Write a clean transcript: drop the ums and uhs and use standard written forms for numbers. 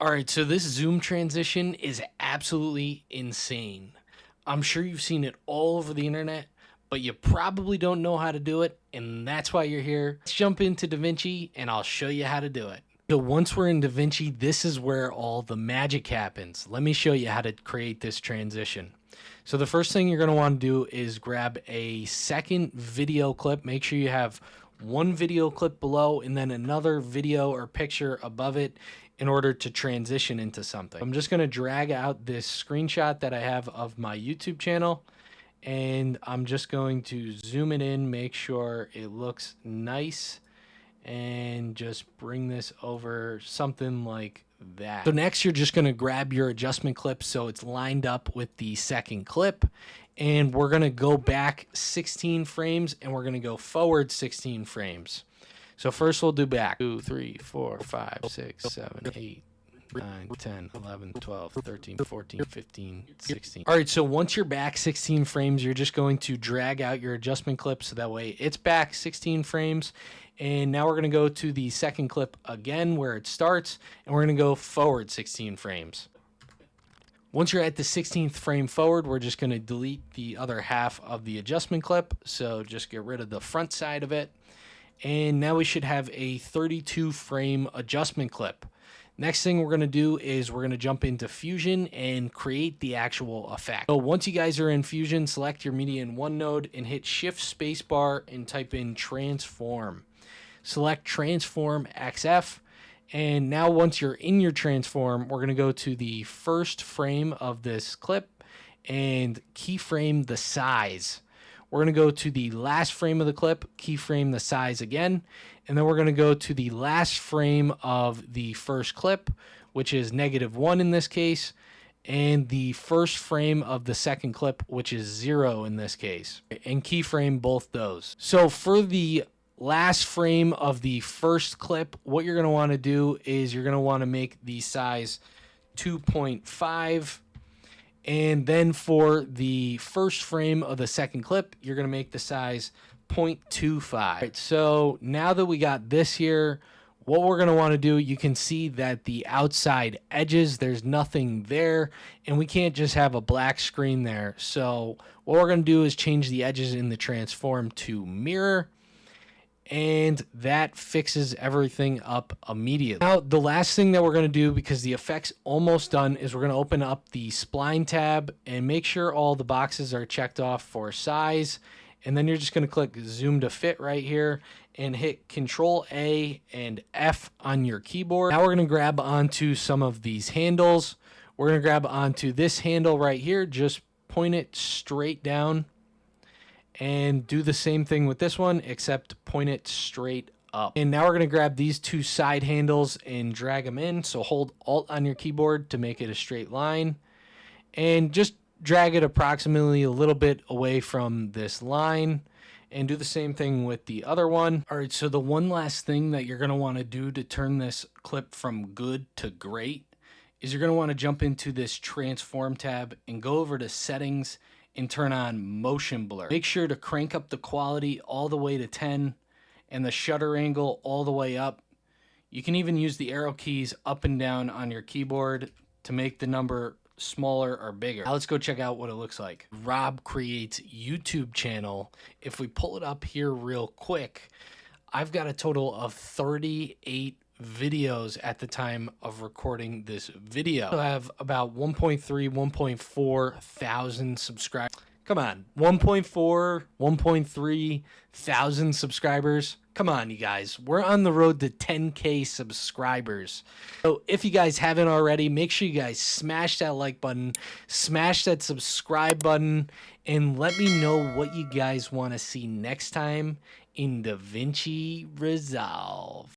All right, so this zoom transition is absolutely insane. I'm sure you've seen it all over the internet, but you probably don't know how to do it, and that's why you're here. Let's jump into DaVinci and I'll show you how to do it. So once we're in DaVinci, this is where all the magic happens. Let me show you how to create this transition. So the first thing you're going to want to do is grab a second video clip. Make sure you have one video clip below and then another video or picture above it in order to transition into something. I'm just going to drag out this screenshot that I have of my YouTube channel, and I'm just going to zoom it in, make sure it looks nice, and just bring this over something like that. So next you're just going to grab your adjustment clip so it's lined up with the second clip, and we're going to go back 16 frames and we're going to go forward 16 frames. So first we'll do back 2, 3, 4, 5, 6, 7, 8, 9, 10, 11, 12, 13, 14, 15, 16. All right, so once you're back 16 frames, you're just going to drag out your adjustment clip so that way it's back 16 frames. And now we're going to go to the second clip again where it starts, and we're going to go forward 16 frames. Once you're at the 16th frame forward, we're just going to delete the other half of the adjustment clip. So just get rid of the front side of it. And now we should have a 32 frame adjustment clip. Next thing we're going to do is we're going to jump into Fusion and create the actual effect. So once you guys are in Fusion, select your Media in One node and hit Shift Spacebar and type in Transform. Select Transform XF. And now once you're in your transform, we're going to go to the first frame of this clip and keyframe the size. We're going to go to the last frame of the clip, keyframe the size again, and then we're going to go to the last frame of the first clip, which is -1 in this case, and the first frame of the second clip, which is 0 in this case, and keyframe both those. So for the last frame of the first clip, what you're going to want to do is you're going to want to make the size 2.5. And then for the first frame of the second clip, you're going to make the size 0.25. Right, so now that we got this here, what we're going to want to do, you can see that the outside edges, there's nothing there, and we can't just have a black screen there. So what we're going to do is change the edges in the transform to mirror, and that fixes everything up immediately. Now, the last thing that we're going to do, because the effect's almost done, is we're going to open up the spline tab and make sure all the boxes are checked off for size. And then you're just going to click zoom to fit right here and hit Control A and F on your keyboard. Now we're going to grab onto some of these handles. We're going to grab onto this handle right here, just point it straight down. And do the same thing with this one, except point it straight up. And now we're going to grab these two side handles and drag them in. So hold Alt on your keyboard to make it a straight line. And just drag it approximately a little bit away from this line. And do the same thing with the other one. All right, so the one last thing that you're going to want to do to turn this clip from good to great is you're going to want to jump into this Transform tab and go over to Settings and turn on motion blur. Make sure to crank up the quality all the way to 10 and the shutter angle all the way up. You can even use the arrow keys up and down on your keyboard to make the number smaller or bigger. Now let's go check out what it looks like. Rob Creates YouTube channel. If we pull it up here real quick, I've got a total of 38 videos at the time of recording this video. I have about 1.3, 1.4 thousand subscribers. Come on, 1.4, 1.3 thousand subscribers. Come on, you guys. We're on the road to 10K subscribers. So if you guys haven't already, make sure you guys smash that like button, smash that subscribe button, and let me know what you guys want to see next time in Davinci Resolve.